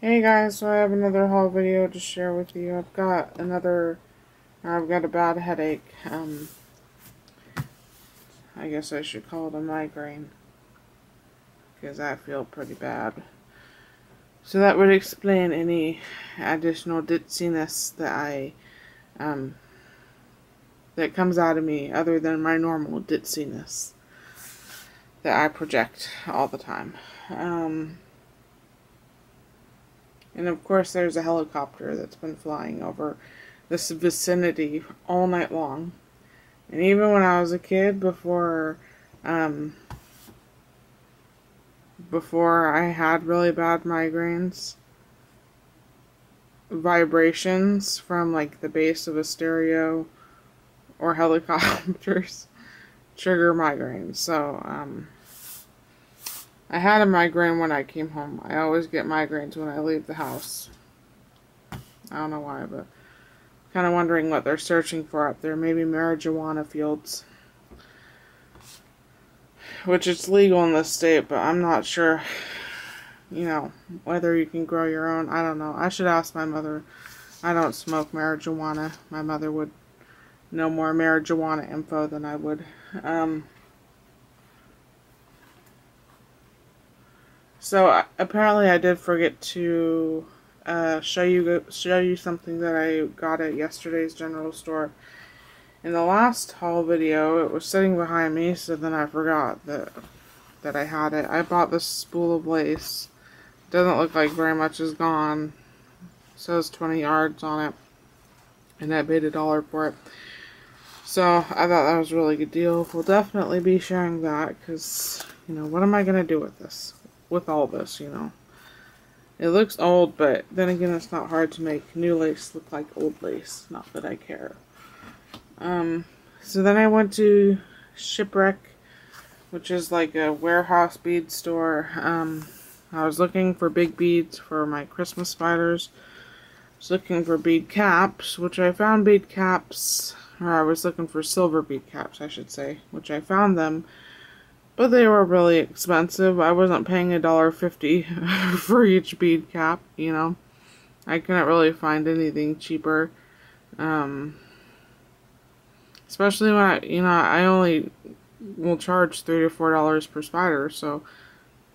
Hey guys, so I have another haul video to share with you. I've got a bad headache. I guess I should call it a migraine, because I feel pretty bad. So that would explain any additional ditziness that comes out of me, other than my normal ditziness that I project all the time. And of course there's a helicopter that's been flying over this vicinity all night long. And even when I was a kid, before I had really bad migraines, vibrations from like the base of a stereo or helicopters trigger migraines. So I had a migraine when I came home. I always get migraines when I leave the house. I don't know why, but kind of wondering what they're searching for up there. Maybe marijuana fields, which is legal in this state, but I'm not sure, whether you can grow your own. I don't know. I should ask my mother. I don't smoke marijuana. My mother would know more marijuana info than I would. So apparently I did forget to show you something that I got at yesterday's general store. In the last haul video, it was sitting behind me, so then I forgot that I had it. I bought this spool of lace. Doesn't look like very much is gone. It says 20 yards on it, and I paid $1 for it. So I thought that was a really good deal. We'll definitely be sharing that, because, what am I going to do with this? With all this, It looks old, but then again, it's not hard to make new lace look like old lace. Not that I care. So then I went to Shipwreck, which is like a warehouse bead store. I was looking for big beads for my Christmas spiders. I was looking for bead caps, which I found bead caps, or I was looking for silver bead caps, I should say, which I found them. But they were really expensive. I wasn't paying $1.50 for each bead cap, I couldn't really find anything cheaper. Especially when I only will charge $3 to $4 per spider, so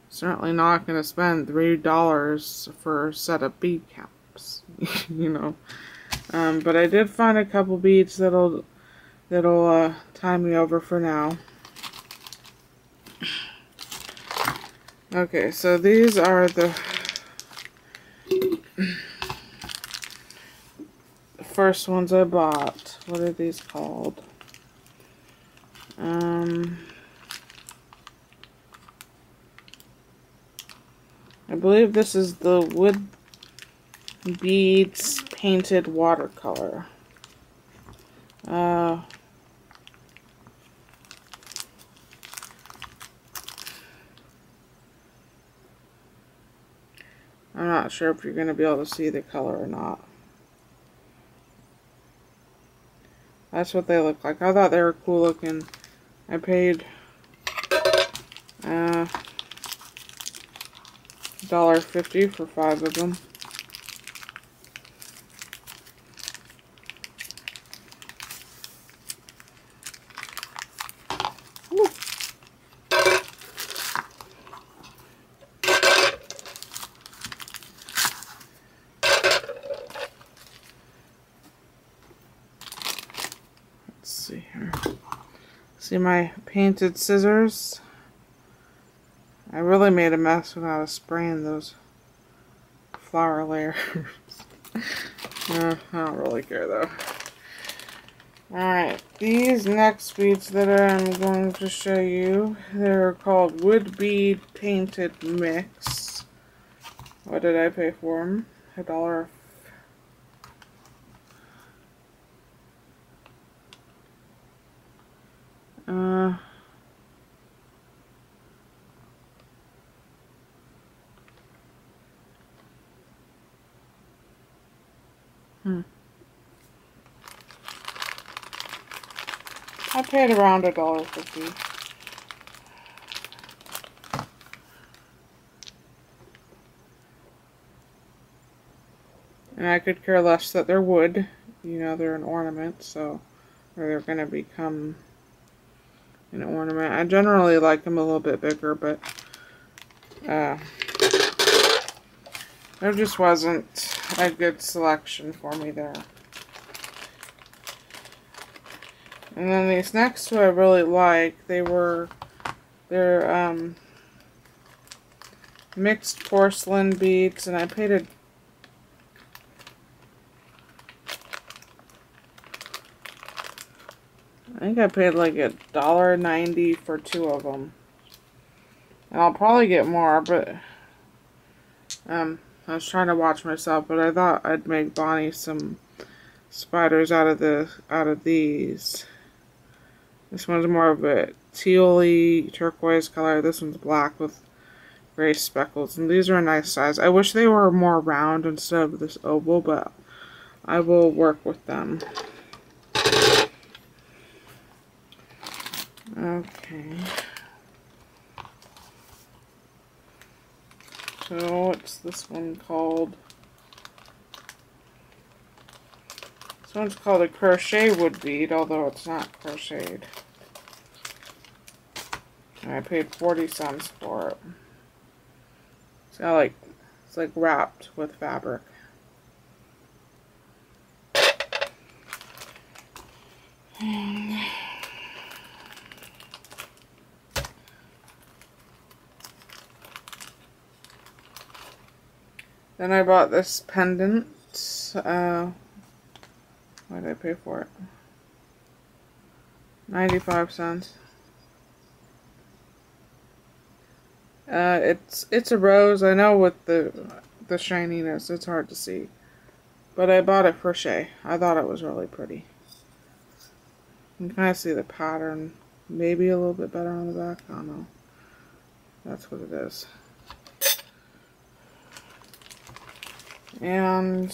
certainly not going to spend $3 for a set of bead caps, But I did find a couple beads that'll tie me over for now. Okay, so these are the first ones I bought. What are these called? I believe this is the Wood Beads Painted Watercolor. I'm not sure if you're going to be able to see the color or not. That's what they look like. I thought they were cool looking. I paid $1.50 for 5 of them. Ooh. Let's see here. See my painted scissors? I really made a mess when I was spraying those flower layers. I don't really care though. Alright, these next beads that I'm going to show you, they're called Wood Bead Painted Mix. What did I pay for them? $1. I paid around $1.50. And I could care less that they're wood. You know, they're an ornament, so, or they're going to become an ornament. I generally like them a little bit bigger, but there just wasn't a good selection for me there. And then these next two I really like. They're mixed porcelain beads, and I paid I think I paid like $1.90 for 2 of them. And I'll probably get more, but I was trying to watch myself, but I thought I'd make Bonnie some spiders out of these. This one's more of a tealy turquoise color. This one's black with gray speckles, and these are a nice size. I wish they were more round instead of this oval, but I will work with them. Okay. So what's this one called? This one's called a crochet wood bead, although it's not crocheted. And I paid 40 cents for it. So it's like wrapped with fabric. And then I bought this pendant. What did I pay for it? 95 cents. It's a rose. I know with the shininess, it's hard to see. But I bought it for Shay. I thought it was really pretty. You can kind of see the pattern, maybe a little bit better on the back. I don't know. That's what it is. And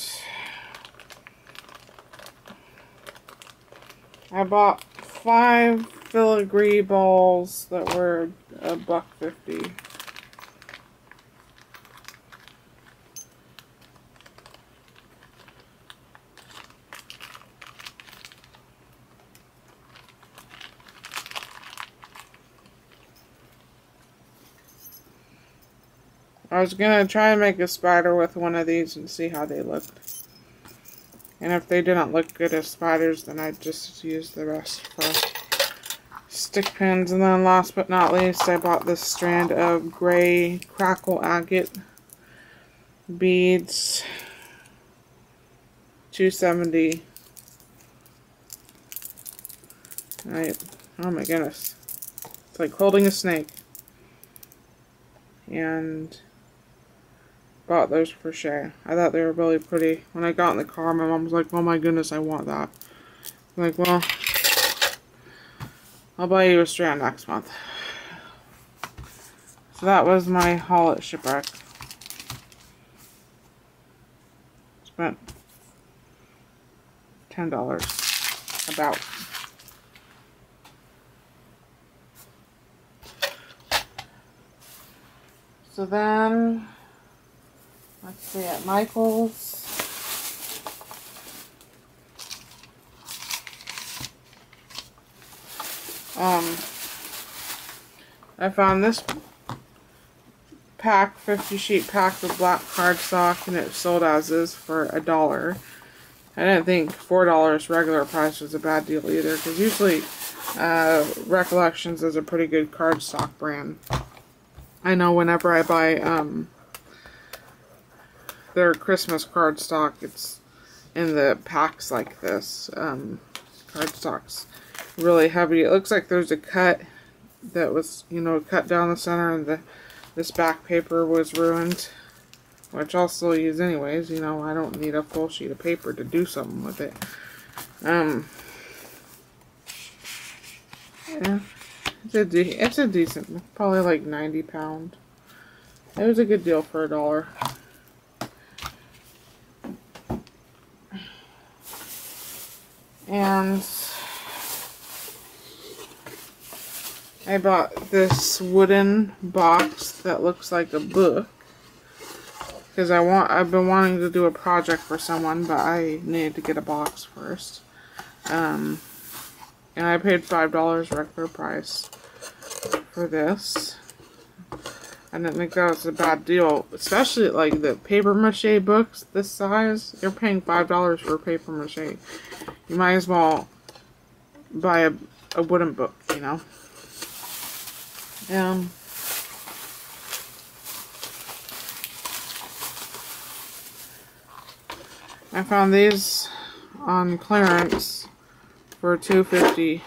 I bought 5 filigree balls that were $1.50. I was gonna try and make a spider with one of these and see how they looked. And if they didn't look good as spiders, then I'd just use the rest for stick pins. And then last but not least, I bought this strand of gray crackle agate beads. $2.70. Oh my goodness. It's like holding a snake. And bought those for Shay. I thought they were really pretty. When I got in the car, my mom was like, oh my goodness, I want that. I'm like, well, I'll buy you a strand next month. So that was my haul at Shipwreck. Spent $10 about. So then, let's see, at Michael's, I found this pack, 50 sheet pack of black cardstock, and it sold as is for $1. I didn't think $4 regular price was a bad deal either, because usually Recollections is a pretty good cardstock brand. I know whenever I buy their Christmas cardstock, it's in the packs like this. Cardstock's really heavy. It looks like there's a cut that was, you know, cut down the center, and this back paper was ruined, which I'll still use anyways. You know, I don't need a full sheet of paper to do something with it. Yeah. It's a decent, probably like 90 pound. It was a good deal for $1. And I bought this wooden box that looks like a book. because I've been wanting to do a project for someone, but I needed to get a box first. And I paid $5 regular price for this. I didn't think that was a bad deal, especially like the paper mache books this size. You're paying $5 for paper mache. You might as well buy a wooden book, you know. I found these on clearance for $2.50.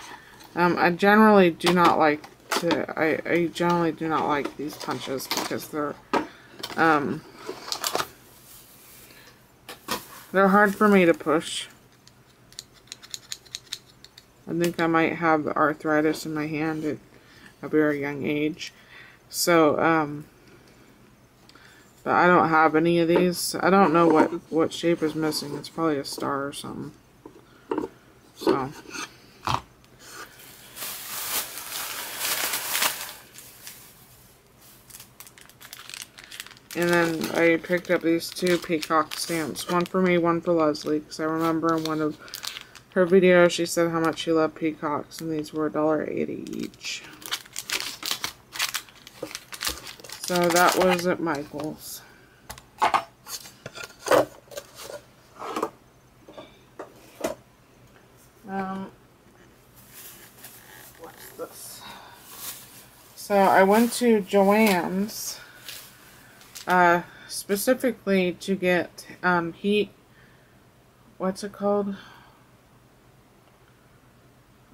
I generally do not like I generally do not like these punches because they're hard for me to push. I think I might have arthritis in my hand at a very young age. So, but I don't have any of these. I don't know what shape is missing. It's probably a star or something. So. And then I picked up these two peacock stamps. One for me, one for Leslie. Because I remember in one of her videos she said how much she loved peacocks. And these were $1.80 each. So that was at Michael's. What's this? So I went to Joann's. Specifically to get heat. What's it called?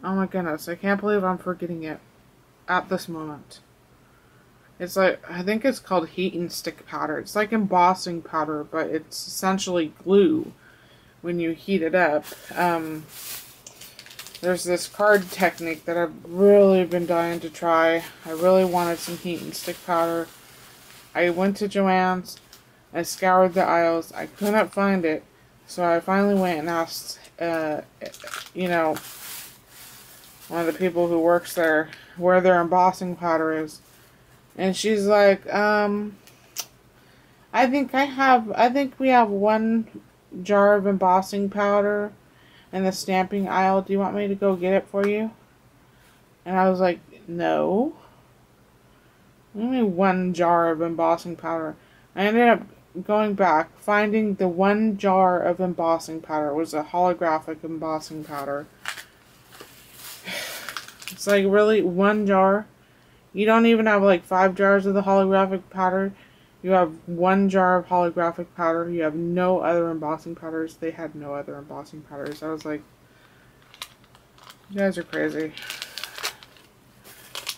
Oh my goodness, I can't believe I'm forgetting it at this moment. It's like, I think it's called heat and stick powder. It's like embossing powder, but it's essentially glue when you heat it up. There's this card technique that I've really been dying to try. I really wanted some heat and stick powder. I went to Joann's, I scoured the aisles, I couldn't find it, so I finally went and asked, you know, one of the people who works there, where their embossing powder is, and she's like, I think we have one jar of embossing powder in the stamping aisle, do you want me to go get it for you? And I was like, no. Only one jar of embossing powder. I ended up going back, finding the one jar of embossing powder. It was a holographic embossing powder. It's like, really, one jar? You don't even have like 5 jars of the holographic powder. You have one jar of holographic powder. You have no other embossing powders. They had no other embossing powders. I was like, you guys are crazy.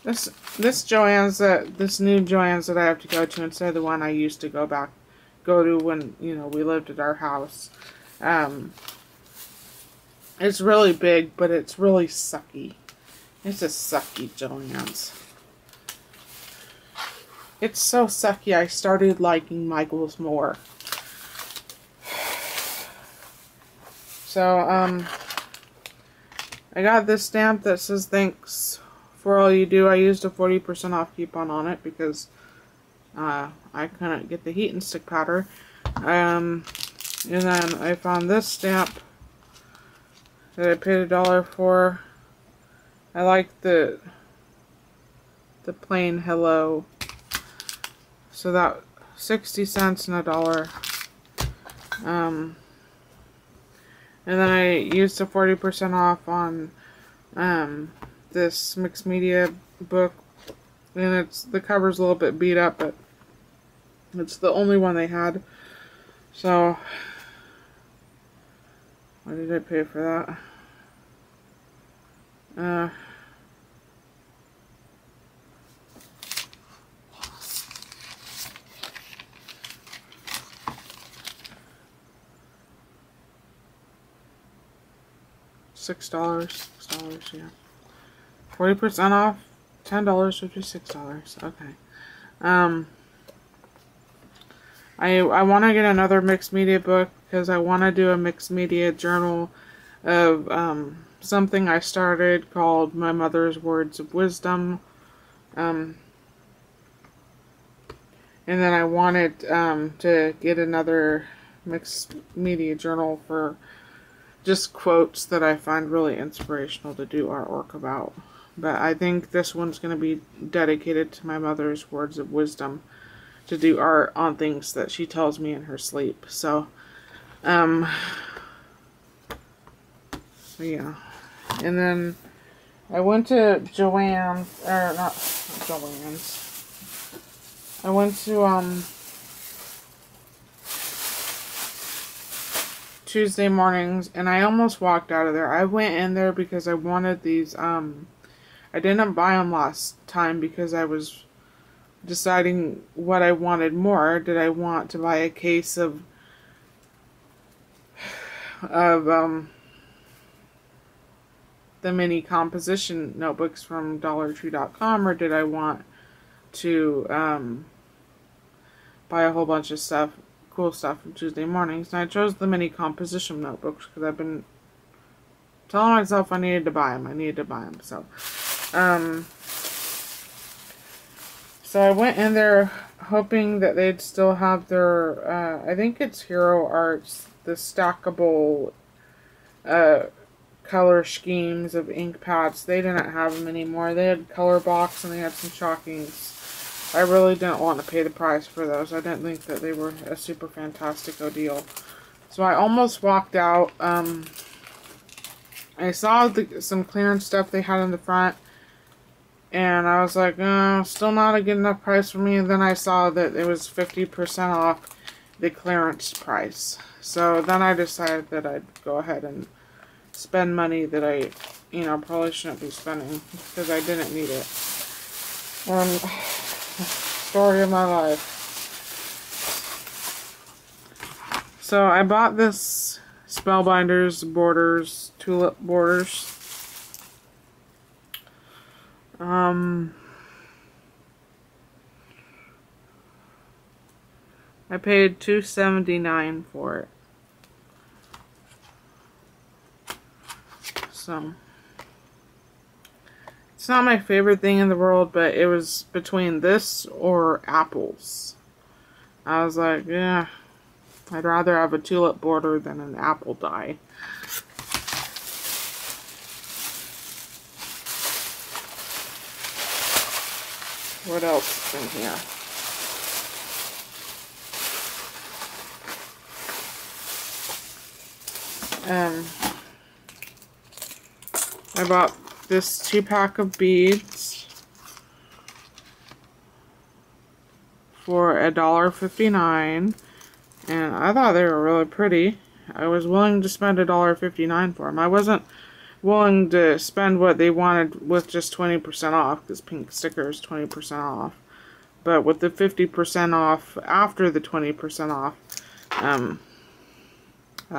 This Joann's this new Joann's that I have to go to instead of the one I used to go to when, you know, we lived at our house. It's really big, but it's really sucky. It's a sucky Joann's. It's so sucky I started liking Michael's more. So, I got this stamp that says thanks for all you do. I used a 40% off coupon on it because I couldn't get the heat and stick powder. And then I found this stamp that I paid $1 for. I like the plain hello. So that 60 cents and $1. And then I used a 40% off on this mixed media book, and the cover's a little bit beat up, but it's the only one they had. So what did I pay for that? $6, yeah. 40% off, $10, which is $6. Okay. I want to get another mixed media book because I want to do a mixed media journal of something I started called My Mother's Words of Wisdom. And then I wanted to get another mixed media journal for just quotes that I find really inspirational to do artwork about. But I think this one's going to be dedicated to my mother's words of wisdom, to do art on things that she tells me in her sleep. So, yeah. And then I went to Joann's, or not Joann's. I went to, Tuesday mornings, and I almost walked out of there. I went in there because I wanted these, I didn't buy them last time because I was deciding what I wanted more. Did I want to buy a case of the mini composition notebooks from DollarTree.com, or did I want to buy a whole bunch of stuff, cool stuff from Tuesday mornings? And I chose the mini composition notebooks because I've been telling myself I needed to buy them. So I went in there hoping that they'd still have their, I think it's Hero Arts, the stackable color schemes of ink pads. They didn't have them anymore. They had Color Box and they had some chalk inks. I really didn't want to pay the price for those. I didn't think that they were a super fantastico deal. So I almost walked out. I saw some clearance stuff they had in the front, and I was like, still not a good enough price for me. And then I saw that it was 50% off the clearance price. So then I decided that I'd go ahead and spend money that I, probably shouldn't be spending because I didn't need it. Story of my life. So I bought this Spellbinders borders, tulip borders. I paid $2.79 for it. So it's not my favorite thing in the world, but it was between this or apples. I was like, yeah, I'd rather have a tulip border than an apple die. What else is in here? I bought this 2-pack of beads for $1.59, and I thought they were really pretty. I was willing to spend $1.59 for them. I wasn't willing to spend what they wanted with just 20% off, because pink sticker is 20% off. But with the 50% off after the 20% off, I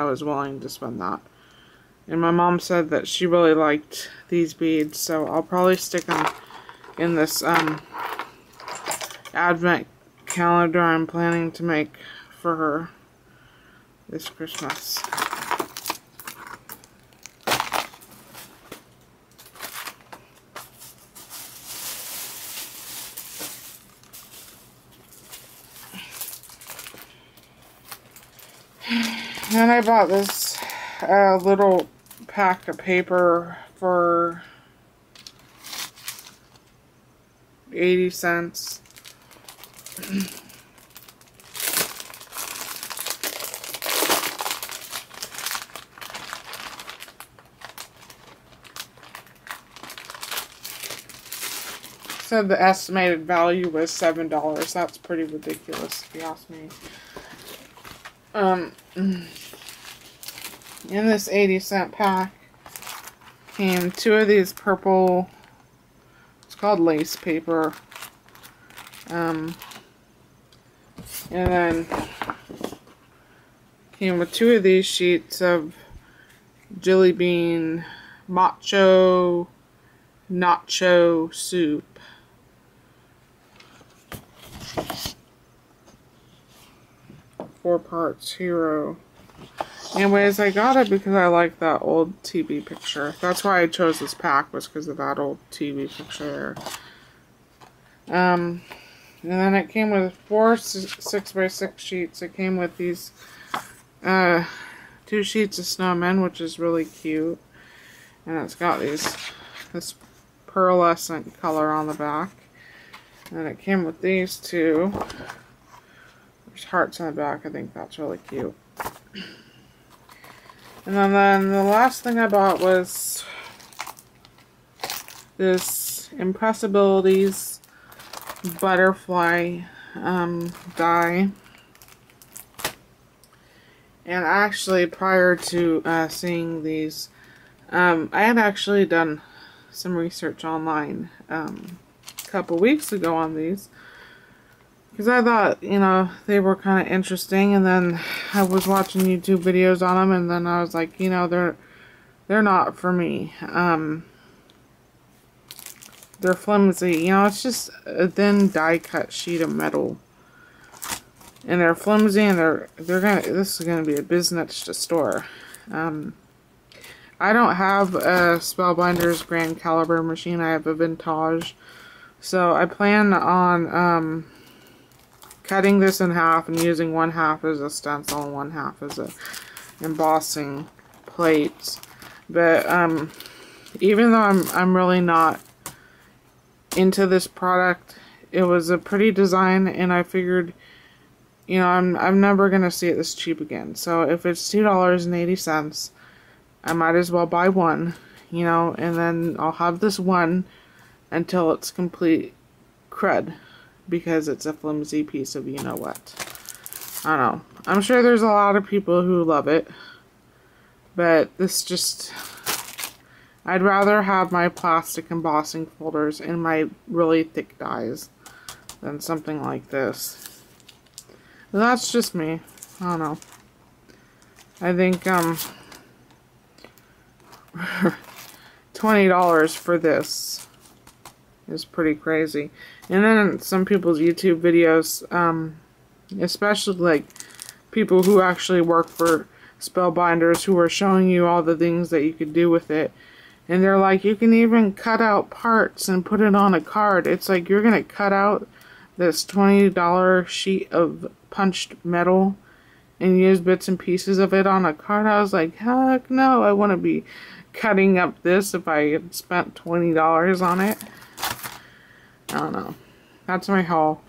was willing to spend that. And my mom said that she really liked these beads, so I'll probably stick them in this advent calendar I'm planning to make for her this Christmas. And I bought this little pack of paper for 80 cents. Said the estimated value was $7. That's pretty ridiculous if you ask me. In this 80-cent pack came 2 of these purple, it's called lace paper, and then came with 2 of these sheets of Jelly Bean Macho Nacho Soup. Four parts Hero. Anyways, I got it because I like that old TV picture. That's why I chose this pack, was because of that old TV picture there. And then it came with 4 6x6 sheets. It came with these 2 sheets of snowmen, which is really cute. And it's got this pearlescent color on the back. And it came with these 2. There's hearts on the back. I think that's really cute. And then the last thing I bought was this Impressibilities butterfly die. And actually, prior to seeing these, I had actually done some research online a couple weeks ago on these, because I thought, you know, they were kind of interesting, and then I was watching YouTube videos on them, and then I was like, you know, they're not for me. They're flimsy, you know, it's just a thin die-cut sheet of metal. And they're flimsy, and this is gonna be a business to store. I don't have a Spellbinders Grand Caliber machine. I have a Vintage. So I plan on cutting this in half and using 1/2 as a stencil and 1/2 as a embossing plate. But even though I'm really not into this product, it was a pretty design, and I figured, you know, I'm never gonna see it this cheap again. So if it's $2.80, I might as well buy one, you know, and then I'll have this one until it's complete crud, because it's a flimsy piece of you know what. I don't know. I'm sure there's a lot of people who love it, but this just, I'd rather have my plastic embossing folders in my really thick dies than something like this. But that's just me. I don't know. I think $20 for this is pretty crazy. And then some people's YouTube videos, especially like people who actually work for Spellbinders, who are showing you all the things that you could do with it. And they're like, you can even cut out parts and put it on a card. It's like, you're going to cut out this $20 sheet of punched metal and use bits and pieces of it on a card. I was like, heck no, I want to be cutting up this if I had spent $20 on it. I don't know. That's my haul.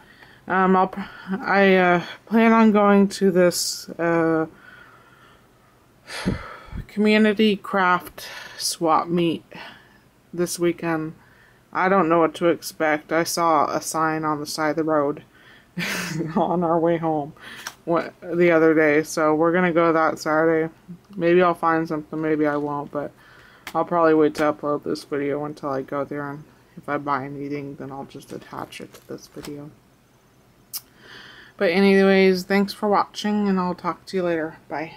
I plan on going to this community craft swap meet this weekend. I don't know what to expect. I saw a sign on the side of the road on our way home the other day, so we're gonna go that Saturday. Maybe I'll find something, maybe I won't, but I'll probably wait to upload this video until I go there, and if I buy anything, then I'll just attach it to this video. But anyways, thanks for watching, and I'll talk to you later. Bye.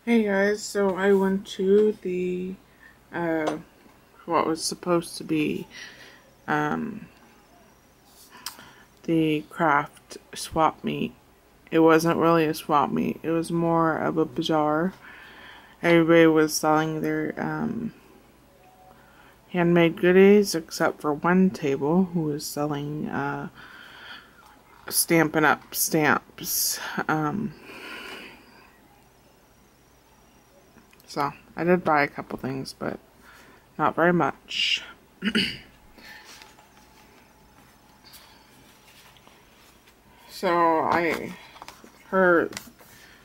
Hey guys, so I went to the what was supposed to be the craft swap meet. It wasn't really a swap meet, it was more of a bazaar. Everybody was selling their handmade goodies, except for one table who was selling Stampin' Up! Stamps. So, I did buy a couple things, but not very much. So,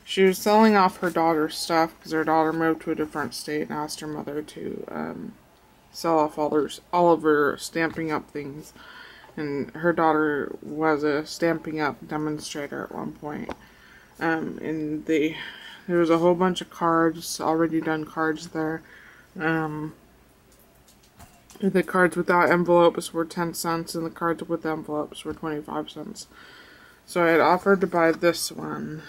she was selling off her daughter's stuff, because her daughter moved to a different state and asked her mother to sell off all of her Stampin' Up! Things. And her daughter was a Stampin' Up! Demonstrator at one point. And there was a whole bunch of cards, already done cards there. The cards without envelopes were 10 cents, and the cards with envelopes were 25 cents. So I had offered to buy this one.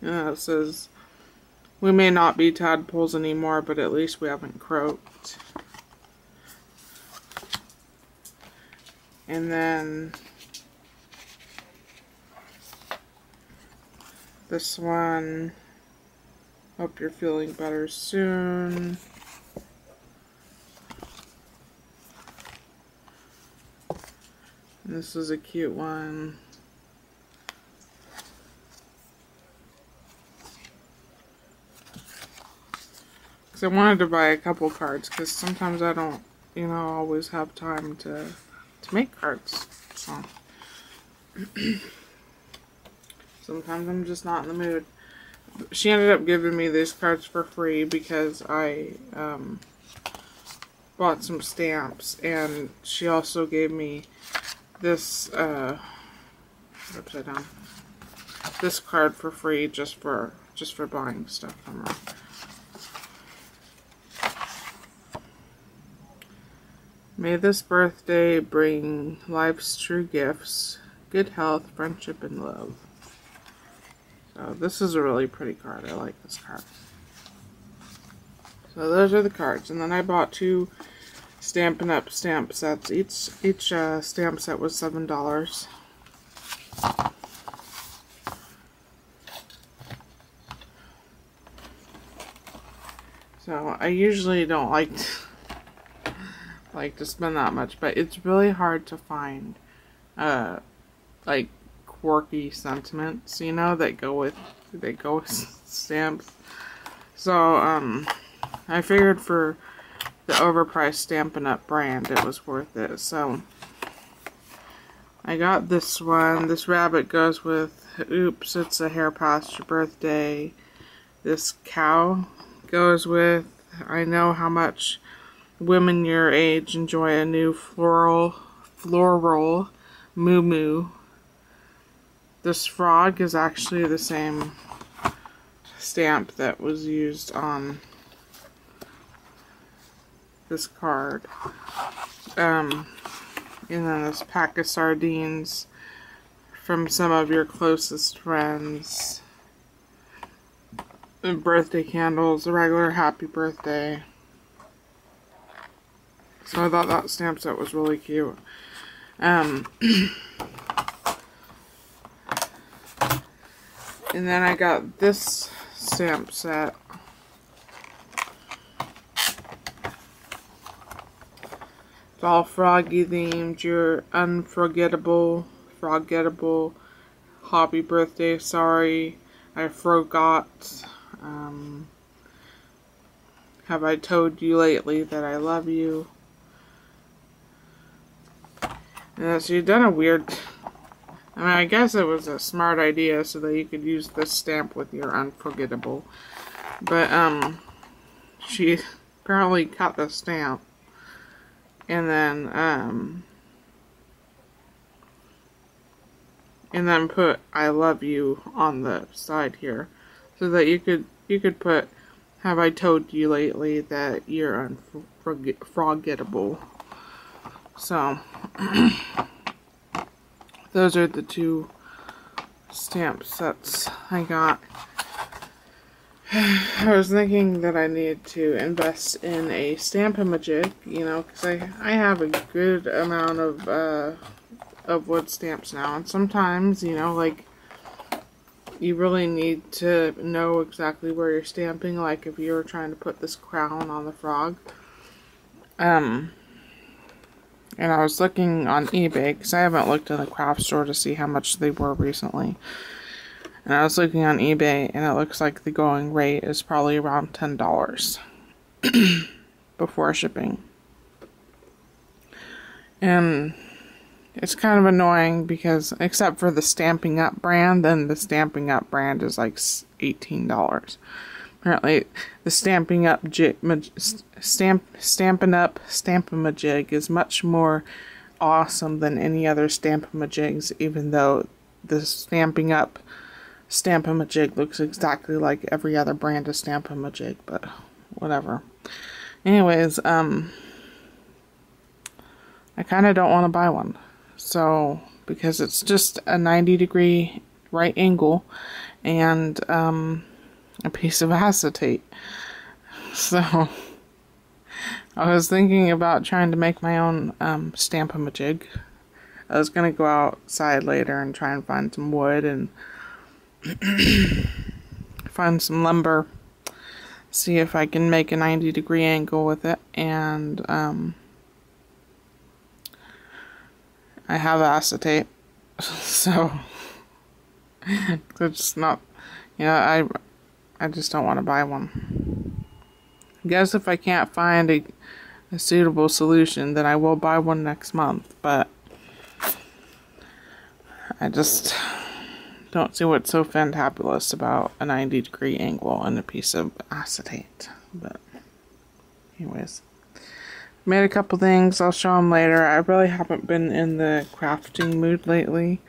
It says, "We may not be tadpoles anymore, but at least we haven't croaked." And then this one, "Hope you're feeling better soon." And this is a cute one. Because I wanted to buy a couple cards, because sometimes I don't, you know, always have time to make cards. So sometimes I'm just not in the mood. She ended up giving me these cards for free because I bought some stamps, and she also gave me this upside down, this card for free just for buying stuff from her. May this birthday bring life's true gifts, good health, friendship, and love. So this is a really pretty card. I like this card. So those are the cards. And then I bought 2 Stampin' Up! Stamp sets. Each stamp set was $7. So I usually don't like to spend that much, but it's really hard to find like quirky sentiments, you know, that go with stamps. So I figured for the overpriced Stampin' Up! Brand it was worth it. So I got this one. This rabbit goes with "Oops, it's a hair past your birthday." This cow goes with "I know how much women your age enjoy a new floral moo moo." This frog is actually the same stamp that was used on this card. And then this pack of sardines from some of your closest friends. And birthday candles, a regular happy birthday. So I thought that stamp set was really cute. And then I got this stamp set. It's all froggy themed. Your unforgettable, froggettable, happy birthday, sorry, I forgot. Have I told you lately that I love you? And so you've done a weird... I mean, I guess it was a smart idea so that you could use this stamp with your unforgettable. But, she apparently cut the stamp. And then put "I love you" on the side here. So that you could put "Have I told you lately that you're unforgettable?" So... those are the 2 stamp sets I got. I was thinking that I needed to invest in a Stamp-A-Majig, you know, because I have a good amount of wood stamps now, and sometimes, you know, like, you really need to know exactly where you're stamping, like if you were trying to put this crown on the frog. And I was looking on eBay, because I haven't looked in the craft store to see how much they were recently. And I was looking on eBay, and it looks like the going rate is probably around $10 before shipping. And it's kind of annoying because, except for the Stampin' Up! Brand, then the Stampin' Up! Brand is like $18. Apparently, the Stampin' Up! Stamp-A-Majig is much more awesome than any other Stamp-A-Majigs, even though the Stampin' Up! Stamp-A-Majig looks exactly like every other brand of Stamp-A-Majig, but whatever. Anyways, I kind of don't want to buy one. So, because it's just a 90-degree right angle, and a piece of acetate. So I was thinking about trying to make my own stamp-a-majig. I was going to go outside later and try and find some wood and find some lumber, see if I can make a 90-degree angle with it, and I have acetate, so it's just not, you know, I just don't want to buy one. I guess if I can't find a suitable solution, then I will buy one next month, but I just don't see what's so fantabulous about a 90-degree angle and a piece of acetate. But anyways, made a couple things. I'll show them later. I really haven't been in the crafting mood lately.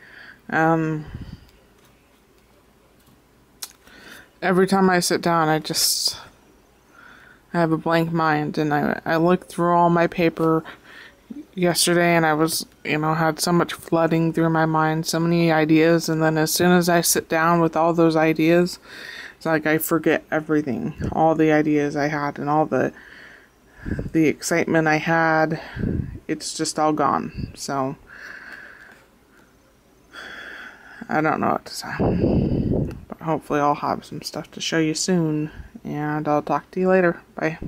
Every time I sit down, I have a blank mind, and I looked through all my paper yesterday, and I was, had so much flooding through my mind, so many ideas, and then as soon as I sit down with all those ideas, it's like I forget everything, all the ideas I had, and all the excitement I had, it's just all gone. So I don't know what to say, but hopefully I'll have some stuff to show you soon, and I'll talk to you later. Bye.